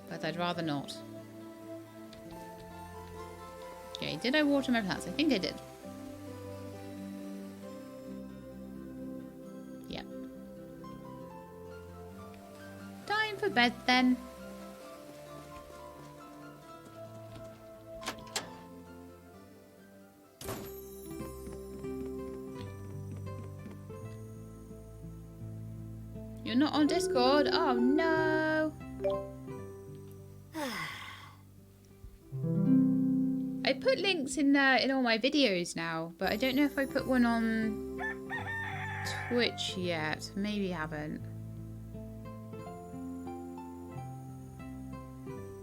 but I'd rather not. Okay, did I water my plants? I think I did. Yep. Time for bed then. You're not on Discord? Oh no! I put links in all my videos now, but I don't know if I put one on Twitch yet. Maybe I haven't.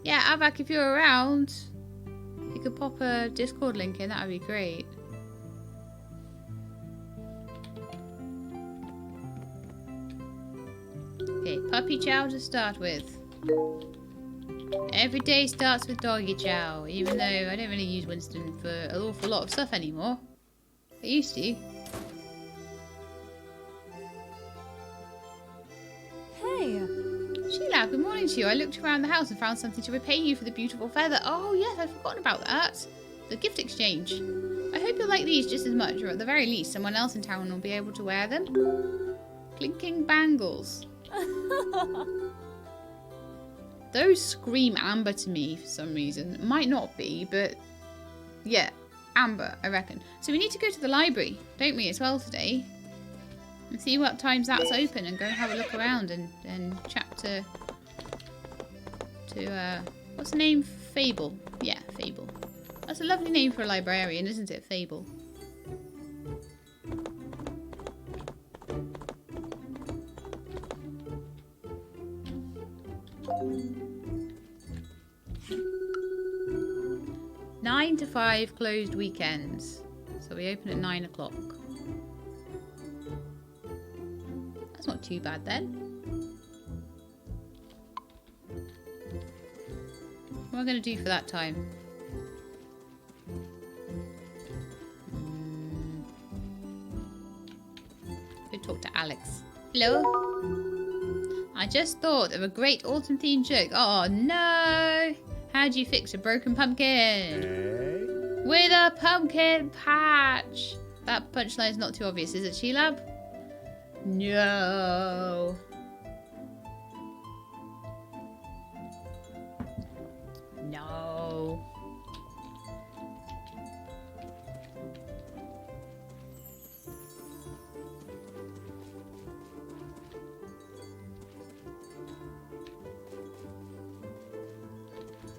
Yeah, Avak, if you're around, if you could pop a Discord link in, that would be great. Okay, puppy chow to start with. Every day starts with doggy chow, even though I don't really use Winston for an awful lot of stuff anymore. I used to. Hey! Sheila, good morning to you. I looked around the house and found something to repay you for the beautiful feather. Oh yes, I'd forgotten about that. The gift exchange. I hope you'll like these just as much, or at the very least someone else in town will be able to wear them. Clinking bangles. Those scream amber to me for some reason. Might not be, but yeah, amber, I reckon. So we need to go to the library, don't we, as well today? And see what times that's open and go have a look around and chat to what's the name? Fable. Yeah, Fable. That's a lovely name for a librarian, isn't it? Fable. Nine to 5 closed weekends. So we open at 9 o'clock. That's not too bad then. What am I going to do for that time? Go talk to Alex. Hello? I just thought of a great autumn themed joke. Oh no! How do you fix a broken pumpkin? With a pumpkin patch! That punchline's not too obvious, is it, Sheelab? No! No!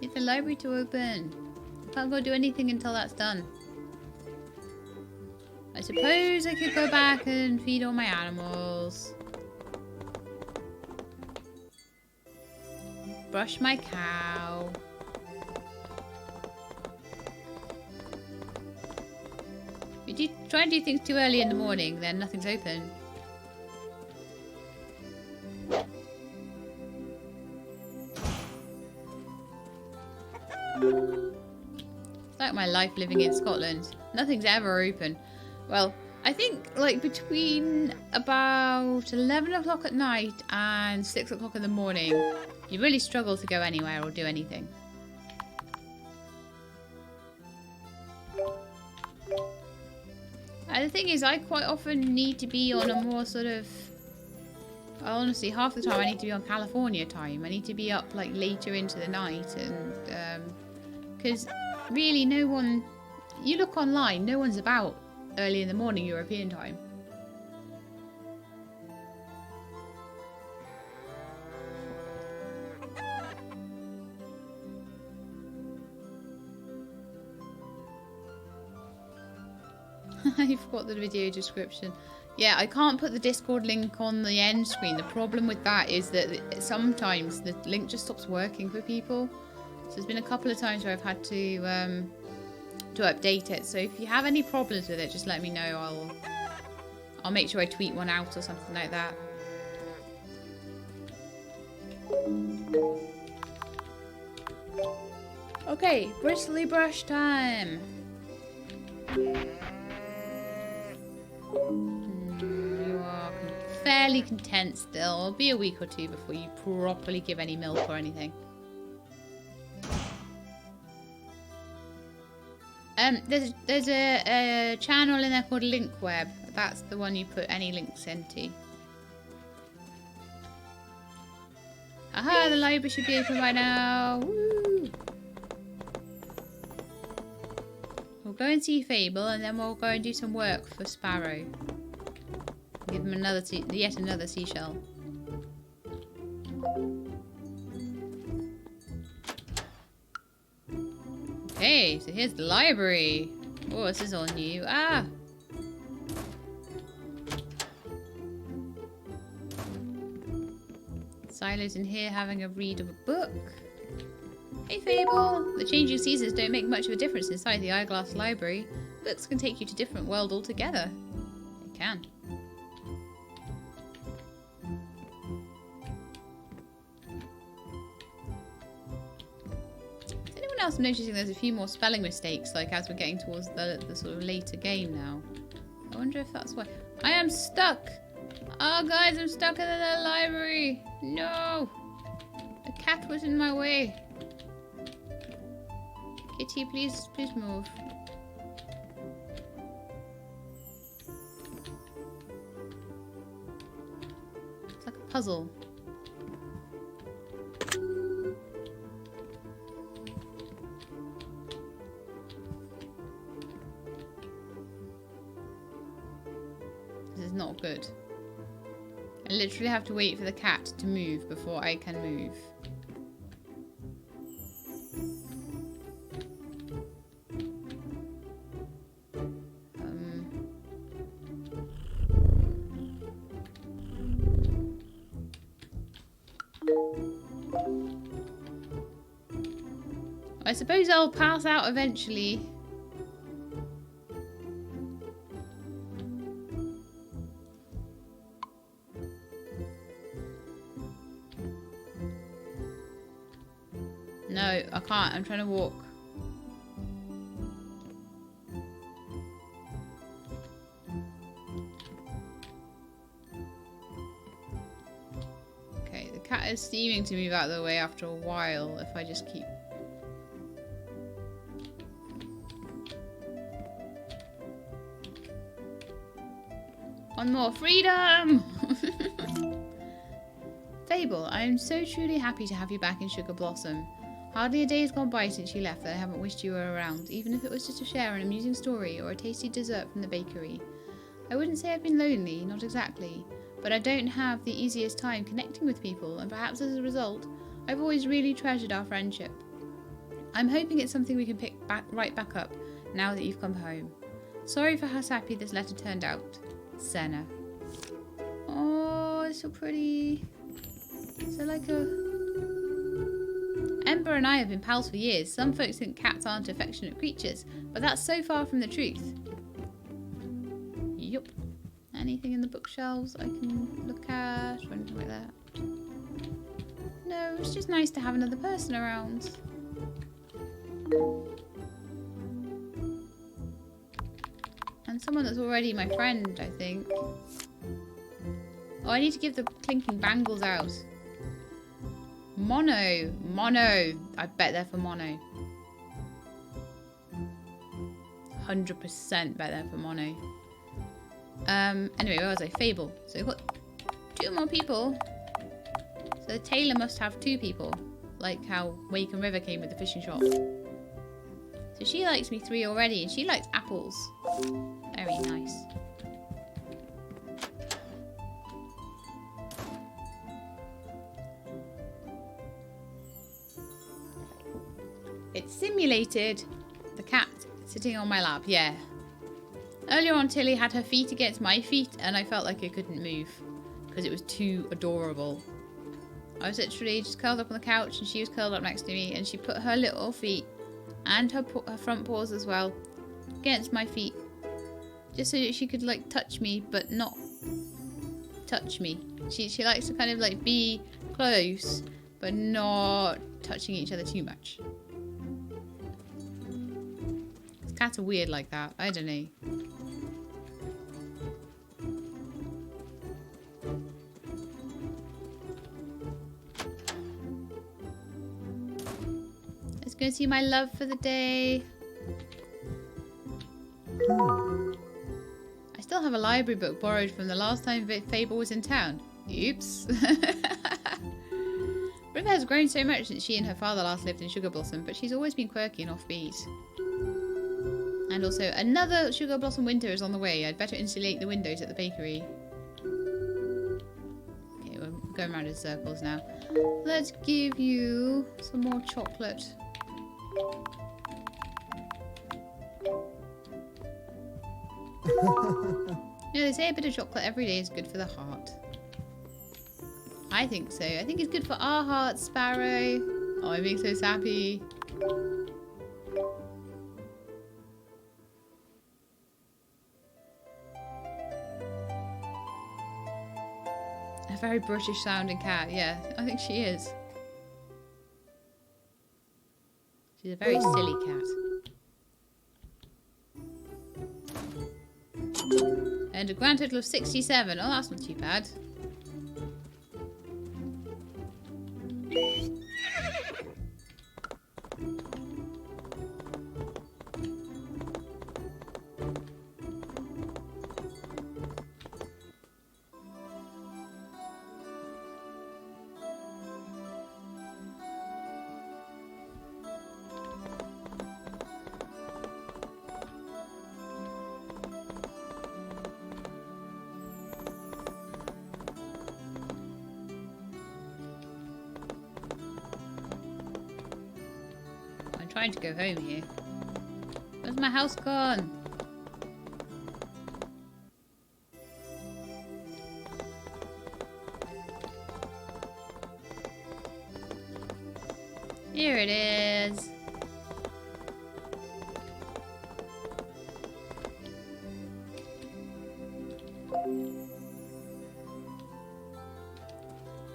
Get the library to open. I can't go do anything until that's done. I suppose I could go back and feed all my animals. Brush my cow. If you try and do things too early in the morning, then nothing's open. It's like my life living in Scotland. Nothing's ever open. Well, I think like between about 11 o'clock at night and 6 o'clock in the morning, you really struggle to go anywhere or do anything. And the thing is, I quite often need to be on a more sort of... Honestly, half the time I need to be on California time. I need to be up like later into the night, and because really no one, you look online, no one's about early in the morning European time. I forgot the video description. Yeah, I can't put the Discord link on the end screen. The problem with that is that sometimes the link just stops working for people. So there's been a couple of times where I've had to update it. So if you have any problems with it, just let me know. I'll make sure I tweet one out or something like that. Okay, bristly brush time. You are fairly content still. It'll be a week or two before you properly give any milk or anything. There's a channel in there called Link Web. That's the one you put any links into. Aha, the library should be open by now. Woo! We'll go and see Fable, and then we'll go and do some work for Sparrow. Give him yet another seashell. Okay, so here's the library. Oh, this is all new. Ah! Silo's in here having a read of a book. Hey Fable! The changing seasons don't make much of a difference inside the Eyeglass Library. Books can take you to a different world altogether. They can. Is anyone else noticing there's a few more spelling mistakes, like as we're getting towards the sort of later game now? I wonder if that's why. I am stuck! Oh guys, I'm stuck in the library! No! The cat was in my way. Kitty, please move. It's like a puzzle. This is not good. I literally have to wait for the cat to move before I can move. I suppose I'll pass out eventually. No, I can't. I'm trying to walk. Okay, the cat is seeming to move out of the way after a while if I just keep... One more freedom! Fable, I am so truly happy to have you back in Sugar Blossom. Hardly a day has gone by since you left that I haven't wished you were around, even if it was just to share an amusing story or a tasty dessert from the bakery. I wouldn't say I've been lonely, not exactly, but I don't have the easiest time connecting with people, and perhaps as a result, I've always really treasured our friendship. I'm hoping it's something we can pick right back up now that you've come home. Sorry for how sappy this letter turned out. Senna. Oh, it's so pretty. So like a... Ember and I have been pals for years. Some folks think cats aren't affectionate creatures, but that's so far from the truth. Yup. Anything in the bookshelves I can look at or anything like that? No, it's just nice to have another person around. And someone that's already my friend, I think. Oh, I need to give the clinking bangles out. Mono. Mono. I bet they're for Mono. 100% bet they're for Mono. Anyway, where was I? Fable. So we've got 2 more people. So the tailor must have 2 people. Like how Wake and River came with the fishing shop. So she likes me 3 already, and she likes apples. Very nice. It's simulated. The cat sitting on my lap, yeah. Earlier on, Tilly had her feet against my feet, and I felt like I couldn't move because it was too adorable. I was literally just curled up on the couch, and she was curled up next to me, and she put her little feet and her front paws as well against my feet, just so that she could like touch me, but not touch me. She likes to kind of like be close, but not touching each other too much. Cats are weird like that. I don't know. Let's go see my love for the day. I still have a library book borrowed from the last time Fable was in town. Oops. River has grown so much since she and her father last lived in Sugar Blossom, but she's always been quirky and offbeat. And also, another Sugar Blossom winter is on the way. I'd better insulate the windows at the bakery. Okay, we're going around in circles now. Let's give you some more chocolate. You know, they say a bit of chocolate every day is good for the heart. I think so. I think it's good for our hearts, Sparrow. Oh, I'm being so sappy. A very British sounding cat. Yeah, I think she is. She's a very silly cat. And a grand total of 67. Oh, that's not too bad. Trying to go home here. Where's my house gone? Here it is.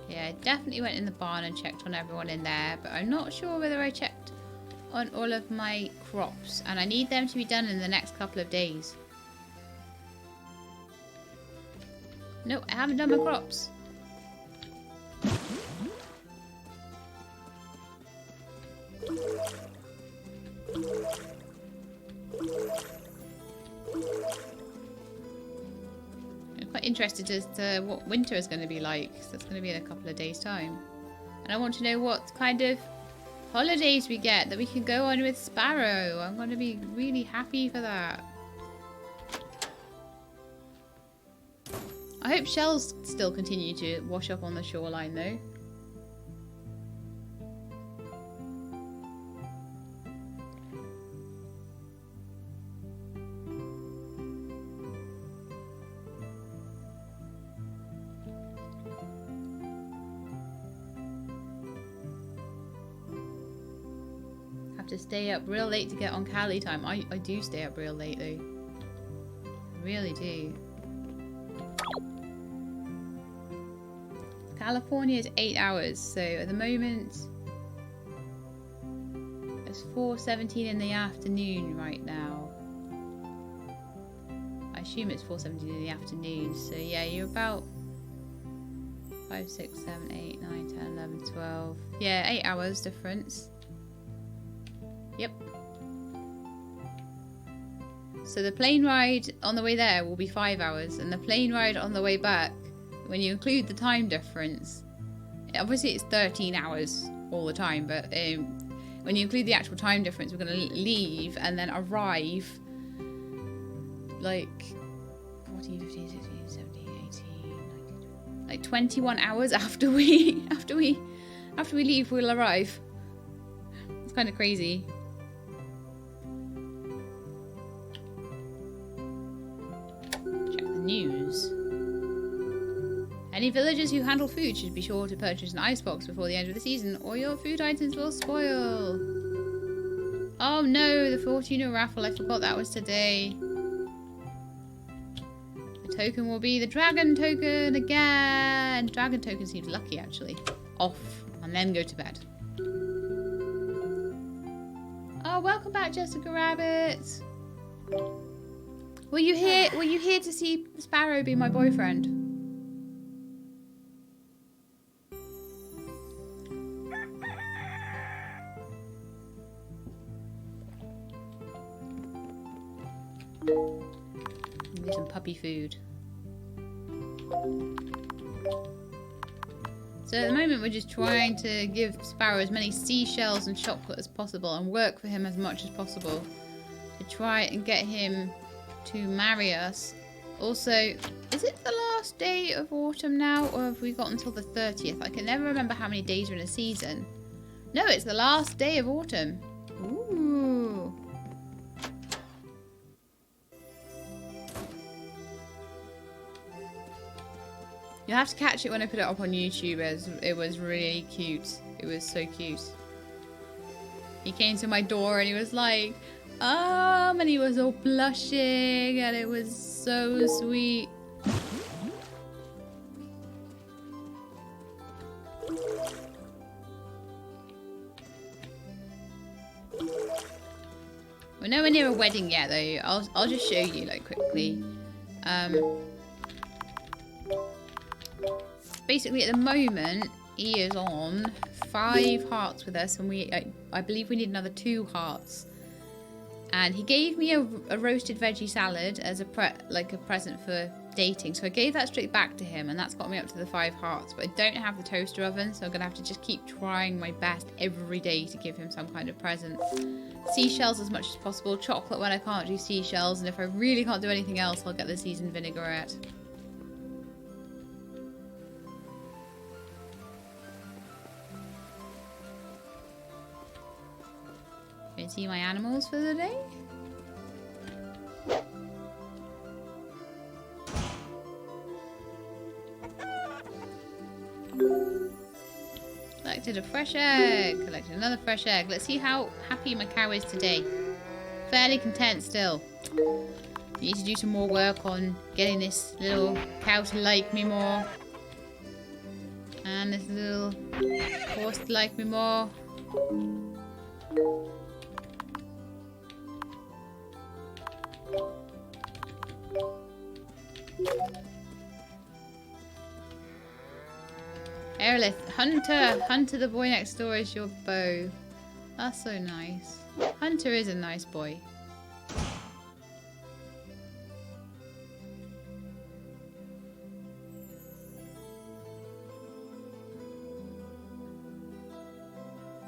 Yeah, I definitely went in the barn and checked on everyone in there, but I'm not sure whether I checked on all of my crops, and I need them to be done in the next couple of days. No, I haven't done my crops. I'm quite interested as to what winter is going to be like, so that's going to be in a couple of days' time. And I want to know what kind of holidays we get that we can go on with Sparrow. I'm going to be really happy for that. I hope shells still continue to wash up on the shoreline though. To stay up real late to get on Cali time. I do stay up real late though. I really do. California is 8 hours, so at the moment it's 4:17 in the afternoon right now. I assume it's 4:17 in the afternoon, so yeah, you're about 5, 6, 7, 8, 9, 10, 11, 12. Yeah, 8 hours difference. Yep. So the plane ride on the way there will be 5 hours, and the plane ride on the way back, when you include the time difference, obviously it's 13 hours all the time, but when you include the actual time difference, we're going to leave and then arrive like 14, 15, 16, 17, 18, 19, like 21 hours after we leave, we'll arrive. It's kind of crazy. News. Any villagers who handle food should be sure to purchase an icebox before the end of the season, or your food items will spoil. Oh no, the Fortuna raffle, I forgot that was today. The token will be the dragon token again. Dragon token seems lucky actually. Off, and then go to bed. Oh, welcome back, Jessica Rabbit. Were you here to see Sparrow be my boyfriend? Need some puppy food. So at the moment we're just trying to give Sparrow as many seashells and chocolate as possible and work for him as much as possible to try and get him to marry us. Also, is it the last day of autumn now, or have we got until the 30th? I can never remember how many days are in a season. No, it's the last day of autumn. Ooh. You'll have to catch it when I put it up on YouTube, as it was really cute. It was so cute. He came to my door and he was like, and he was all blushing and it was so sweet. We're nowhere near a wedding yet though. I'll just show you like quickly. Basically at the moment he is on 5 hearts with us, and I believe we need another 2 hearts. And he gave me a roasted veggie salad as a present for dating. So I gave that straight back to him, and that's got me up to the 5 hearts. But I don't have the toaster oven, so I'm going to have to just keep trying my best every day to give him some kind of present. Seashells as much as possible. Chocolate when I can't do seashells. And if I really can't do anything else, I'll get the seasoned vinaigrette. Can you see my animals for the day? Collected a fresh egg. Collected another fresh egg. Let's see how happy my cow is today. Fairly content still. Need to do some more work on getting this little cow to like me more. And this little horse to like me more. Aerolith, Hunter the boy next door is your beau. That's so nice. Hunter is a nice boy.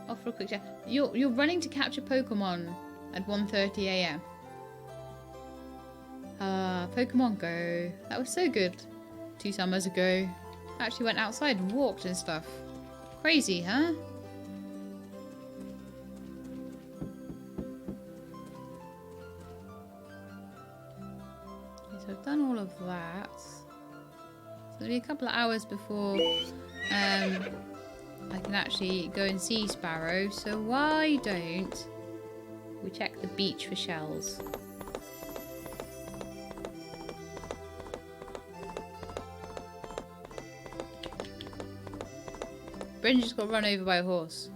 Off for a quick chat. You're running to capture Pokemon at 1:30 AM. Pokemon Go. That was so good 2 summers ago. I actually went outside and walked and stuff. Crazy, huh? Okay, so I've done all of that. So it'll be a couple of hours before I can actually go and see Sparrow. So why don't we check the beach for shells? Bryn just got run over by a horse.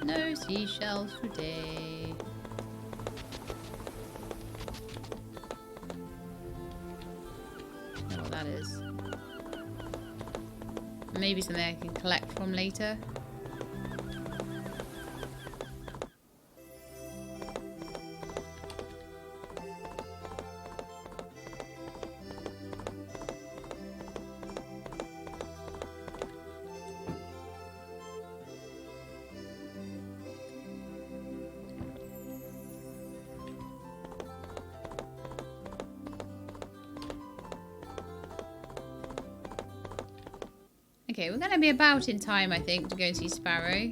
No seashells today. I don't know what that is. Maybe something I can collect from later. Okay, we're going to be about in time, I think, to go and see Sparrow.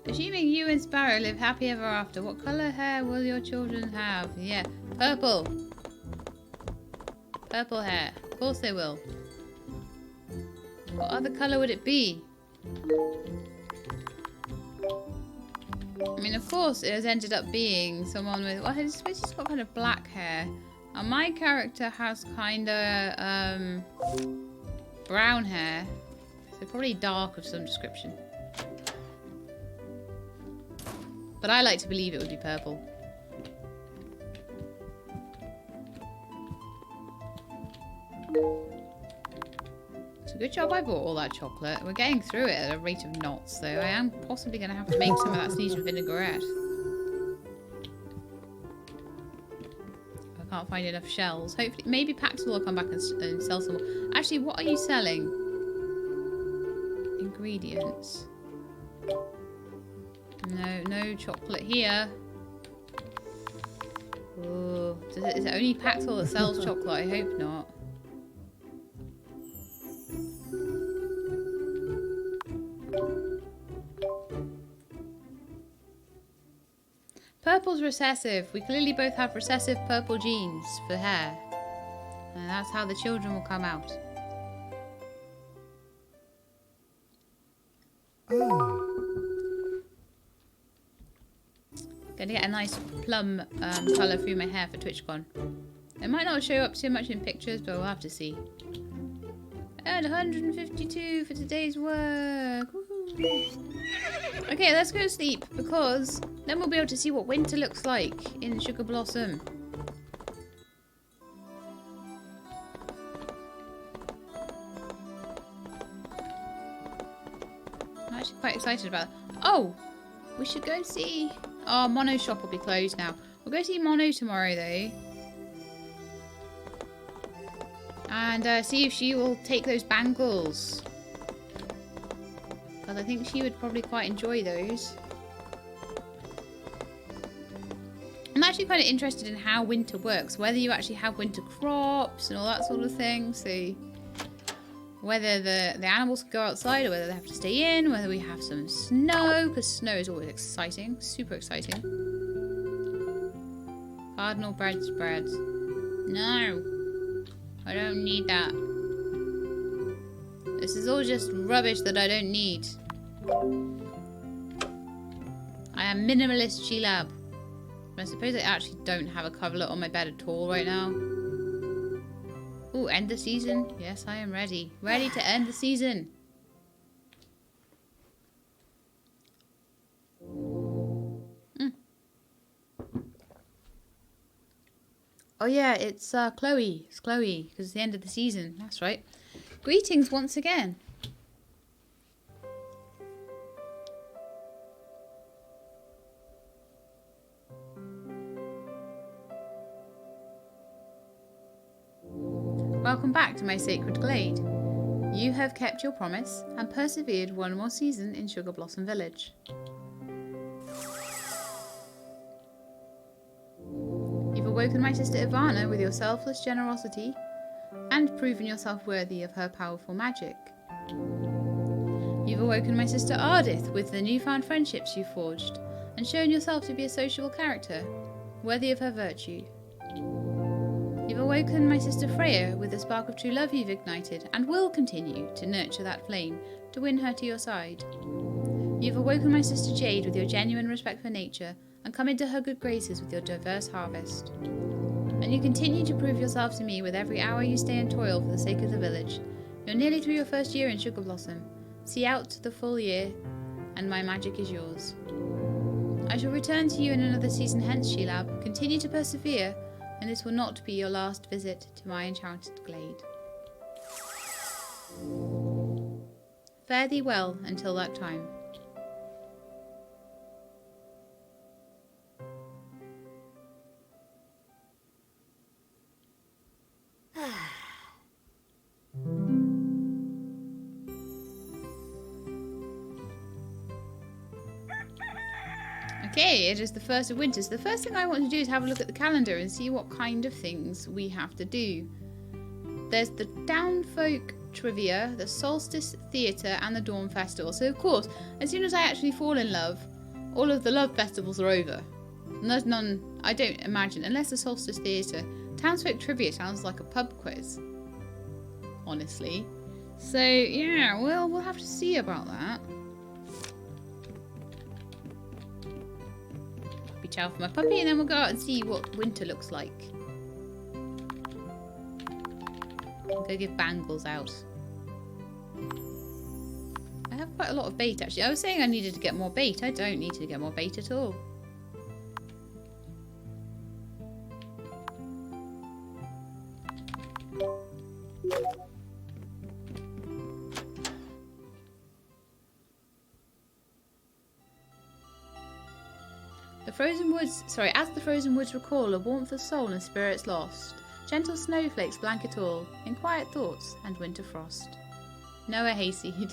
Assuming you and Sparrow live happy ever after, what colour hair will your children have? Yeah, purple. Purple hair. Of course they will. What other colour would it be? I mean, of course, it has ended up being someone with... Well, I suppose he's got kind of black hair. And my character has kind of brown hair. So probably dark of some description. But I like to believe it would be purple. It's a good job I bought all that chocolate. We're getting through it at a rate of knots, though. I am possibly going to have to make some of that sneeze and vinaigrette. I can't find enough shells. Hopefully, maybe Paxton will come back and sell some more. Actually, what are you selling? Ingredients. No chocolate here. Oh, is it only Paxton that sells chocolate? I hope not. Purple's recessive. We clearly both have recessive purple genes for hair. And that's how the children will come out. Gonna get a nice plum colour through my hair for TwitchCon. It might not show up too much in pictures, but we'll have to see. And 152 for today's work. Okay, let's go to sleep, because then we'll be able to see what winter looks like in Sugar Blossom. I'm actually quite excited about it. Oh! We should go and see... Oh, Mono's shop will be closed now. We'll go see Mono tomorrow, though. And see if she will take those bangles. Because I think she would probably quite enjoy those. I'm actually kind of interested in how winter works. Whether you actually have winter crops and all that sort of thing. So whether the animals can go outside or whether they have to stay in. Whether we have some snow. Because snow is always exciting. Super exciting. Cardinal bread spreads. No. I don't need that. This is all just rubbish that I don't need. I am minimalist G-Lab. I suppose I actually don't have a coverlet on my bed at all right now. Ooh, end the season? Yes, I am ready. Ready to end the season. Oh yeah, it's Chloe. It's Chloe, because it's the end of the season. That's right. Greetings once again. Welcome back to my sacred glade. You have kept your promise and persevered one more season in Sugar Blossom Village. You've awoken my sister Ivana with your selfless generosity and proven yourself worthy of her powerful magic. You've awoken my sister Ardith with the newfound friendships you forged and shown yourself to be a sociable character, worthy of her virtue. You've awoken my sister Freya with the spark of true love you've ignited and will continue to nurture that flame to win her to your side. You've awoken my sister Jade with your genuine respect for nature and come into her good graces with your diverse harvest. And you continue to prove yourself to me with every hour you stay and toil for the sake of the village. You're nearly through your first year in Sugar Blossom. See out the full year, and my magic is yours. I shall return to you in another season hence, She-Lab. Continue to persevere, and this will not be your last visit to my enchanted glade. Fare thee well until that time. Okay, it is the first of winter. So the first thing I want to do is have a look at the calendar and see what kind of things we have to do. There's the Downfolk Trivia, the Solstice Theatre, and the Dawn Festival. So of course, as soon as I actually fall in love, all of the love festivals are over. And there's none, I don't imagine, unless the Solstice Theatre. Townsfolk Trivia sounds like a pub quiz, honestly. So yeah, well, we'll have to see about that. Chow for my puppy, and then we'll go out and see what winter looks like. I'll go give bangles out. I have quite a lot of bait actually. I was saying I needed to get more bait. I don't need to get more bait at all. As the frozen woods recall a warmth of soul and spirits lost, gentle snowflakes blanket all, in quiet thoughts and winter frost. Noah Hayseed.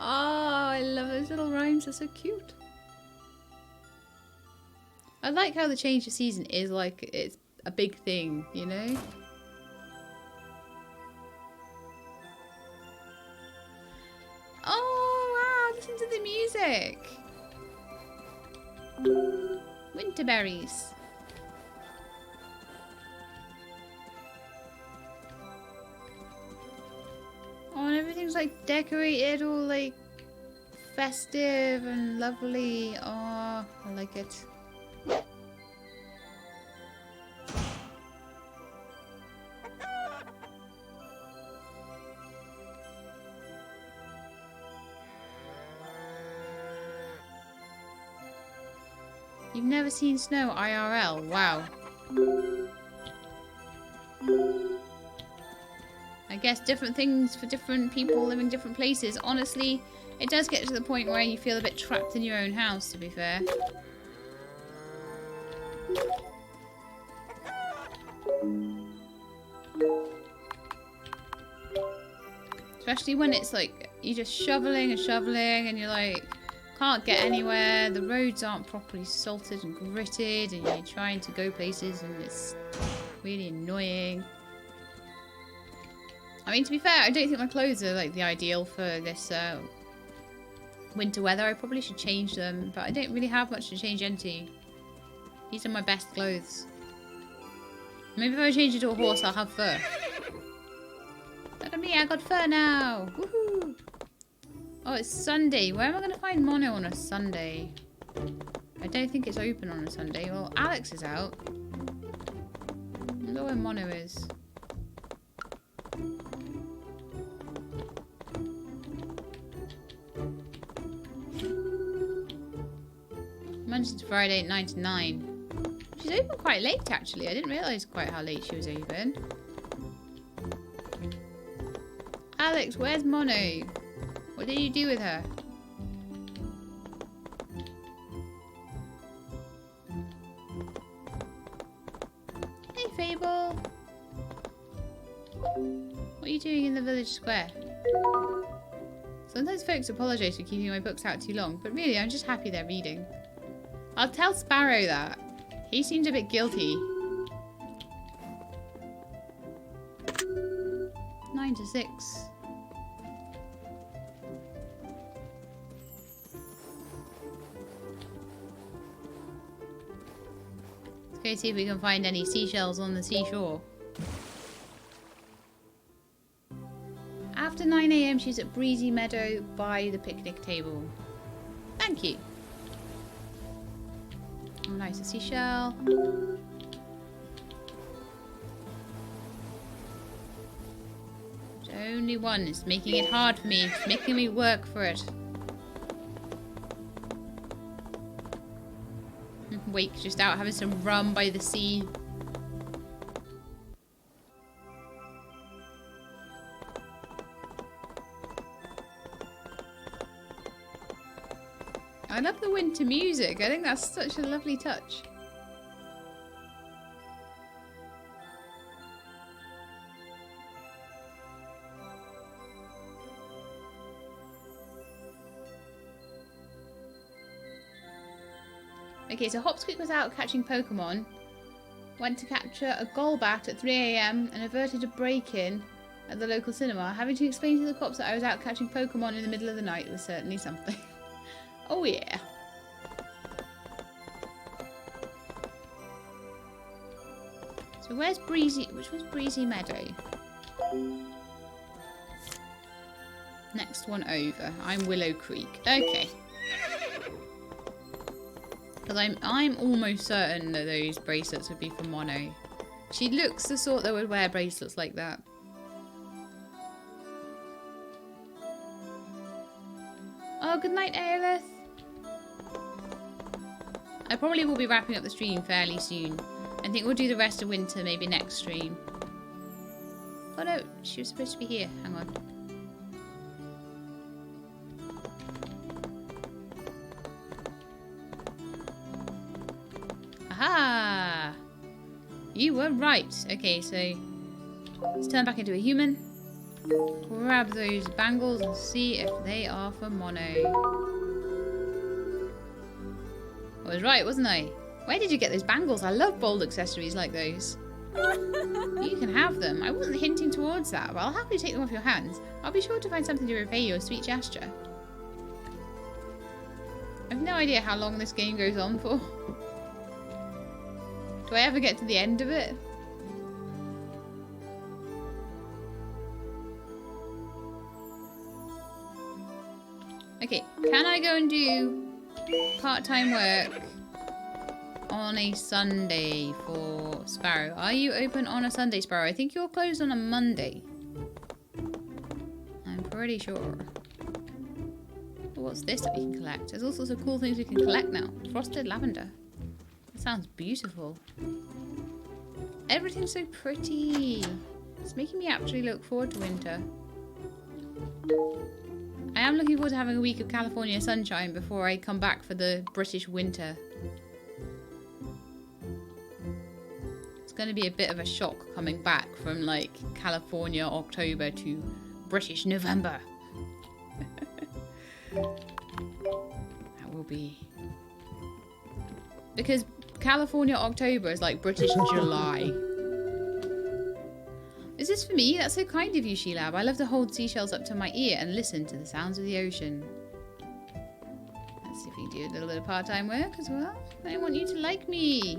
Oh, I love those little rhymes, they're so cute. I like how the change of season is like, it's a big thing, you know? Oh, wow, listen to the music. Winterberries. Oh, and everything's like decorated, all like festive and lovely. Oh, I like it. You've never seen snow IRL? Wow. I guess different things for different people living different places. Honestly, it does get to the point where you feel a bit trapped in your own house, to be fair. Especially when it's like, you're just shoveling and shoveling and you're like, can't get anywhere, the roads aren't properly salted and gritted, and you're trying to go places and it's really annoying. I mean, to be fair, I don't think my clothes are like the ideal for this winter weather. I probably should change them, but I don't really have much to change into. These are my best clothes. Maybe if I change it to a horse, I'll have fur. Look at me, I got fur now! Woohoo! Oh, it's Sunday. Where am I going to find Mono on a Sunday? I don't think it's open on a Sunday. Well, Alex is out. I wonder where Mono is. Monday to Friday, 9 to 9. She's open quite late, actually. I didn't realise quite how late she was open. Alex, where's Mono? What did you do with her? Hey, Fable. What are you doing in the village square? Sometimes folks apologise for keeping my books out too long, but really I'm just happy they're reading. I'll tell Sparrow that. He seemed a bit guilty. 9 to 6. Let's go see if we can find any seashells on the seashore. After 9 AM, she's at Breezy Meadow by the picnic table. Thank you. Oh, nice, a seashell. There's only one. It's making it hard for me. It's making me work for it. Wake just out having some rum by the sea. I love the winter music. I think that's such a lovely touch. Okay, so Hopsqueak was out catching Pokemon, went to capture a Golbat at 3 AM and averted a break-in at the local cinema. Having to explain to the cops that I was out catching Pokemon in the middle of the night was certainly something. Oh yeah. So where's Breezy? Which was Breezy Meadow? Next one over. I'm Willow Creek. Okay. Because I'm almost certain that those bracelets would be for Mono. She looks the sort that would wear bracelets like that. Oh, good night, Aelith. I probably will be wrapping up the stream fairly soon. I think we'll do the rest of winter maybe next stream. Oh no, she was supposed to be here. Hang on. You were right. Okay, so let's turn back into a human. Grab those bangles and see if they are for Mono. I was right, wasn't I? Where did you get those bangles? I love bold accessories like those. You can have them. I wasn't hinting towards that, but I'll happily take them off your hands. I'll be sure to find something to repay your sweet gesture. I have no idea how long this game goes on for. Do I ever get to the end of it? Okay, can I go and do part-time work on a Sunday for Sparrow? Are you open on a Sunday, Sparrow? I think you're closed on a Monday. I'm pretty sure. What's this that we can collect? There's all sorts of cool things we can collect now. Frosted lavender. That sounds beautiful. Everything's so pretty. It's making me actually look forward to winter. I am looking forward to having a week of California sunshine before I come back for the British winter. It's going to be a bit of a shock coming back from like California October to British November. That will be... Because California October is like British July. Is this for me? That's so kind of you, Sheelab. I love to hold seashells up to my ear and listen to the sounds of the ocean. Let's see if we can do a little bit of part-time work as well. I want you to like me.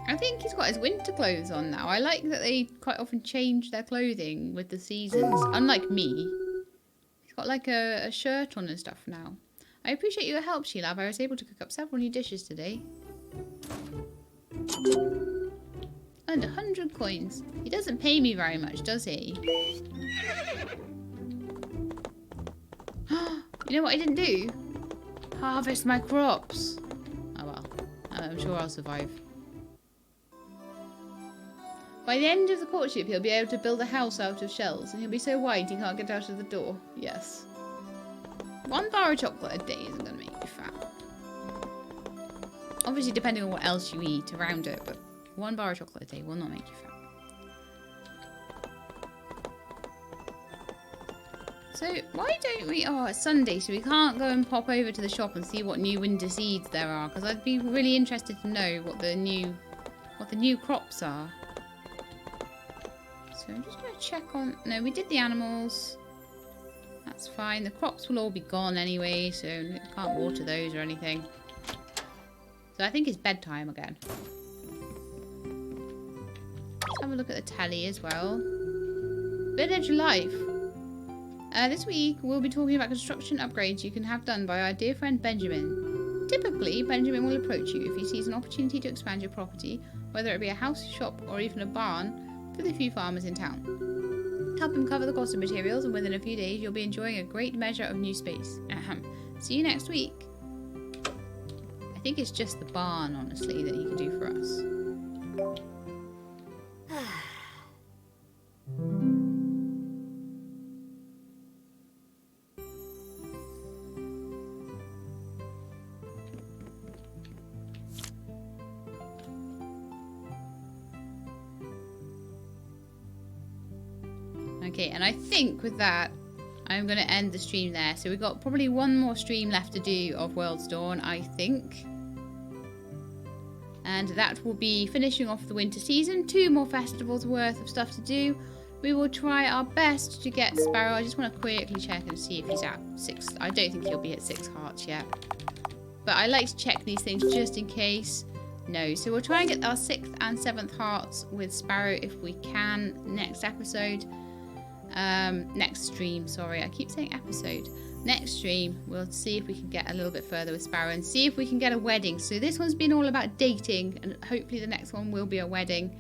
I think he's got his winter clothes on now. I like that they quite often change their clothing with the seasons. Unlike me. He's got like a shirt on and stuff now. I appreciate your help, Sheelab. I was able to cook up several new dishes today. And 100 coins. He doesn't pay me very much, does he? You know what I didn't do? Harvest my crops. Oh well. I'm sure I'll survive. By the end of the courtship, he'll be able to build a house out of shells, and he'll be so wide he can't get out of the door. Yes. 1 bar of chocolate a day isn't going to make you fat. Obviously, depending on what else you eat around it, but 1 bar of chocolate a day will not make you fat. So, why don't we... Oh, it's Sunday, so we can't go and pop over to the shop and see what new winter seeds there are, because I'd be really interested to know what the new crops are. So I'm just going to check on... No, we did the animals. That's fine. The crops will all be gone anyway, so we can't water those or anything. So I think it's bedtime again. Let's have a look at the telly as well. Village life. This week we'll be talking about construction upgrades you can have done by our dear friend Benjamin. Typically, Benjamin will approach you if he sees an opportunity to expand your property, whether it be a house, shop, or even a barn, for the few farmers in town. Help him cover the cost of materials, and within a few days you'll be enjoying a great measure of new space. See you next week. I think it's just the barn, honestly, that he can do for us. Okay, and I think with that, I'm going to end the stream there. So we've got probably 1 more stream left to do of World's Dawn, I think. And that will be finishing off the winter season. 2 more festivals worth of stuff to do. We will try our best to get Sparrow. I just want to quickly check and see if he's at 6. I don't think he'll be at 6 hearts yet. But I like to check these things just in case. No, so we'll try and get our 6th and 7th hearts with Sparrow if we can next episode. Next stream, sorry, I keep saying episode. Next stream, we'll see if we can get a little bit further with Sparrow and see if we can get a wedding. So this one's been all about dating, and hopefully the next one will be a wedding.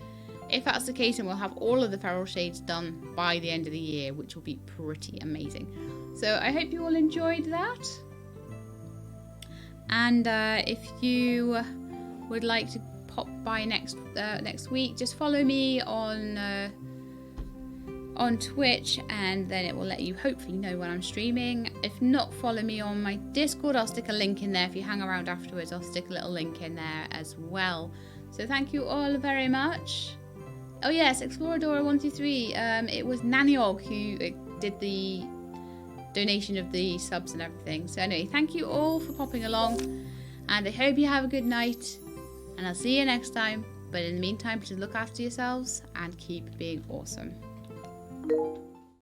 If that's the case, then we'll have all of the feral shades done by the end of the year, which will be pretty amazing. So I hope you all enjoyed that. And if you would like to pop by next week, just follow me on on Twitch, and then it will let you hopefully know when I'm streaming. If not, follow me on my Discord. I'll stick a link in there. If you hang around afterwards, I'll stick a little link in there as well. So thank you all very much. Oh yes, Exploradora123. It was Naniog who did the donation of the subs and everything. So anyway, thank you all for popping along, and I hope you have a good night, and I'll see you next time. But in the meantime, just look after yourselves and keep being awesome.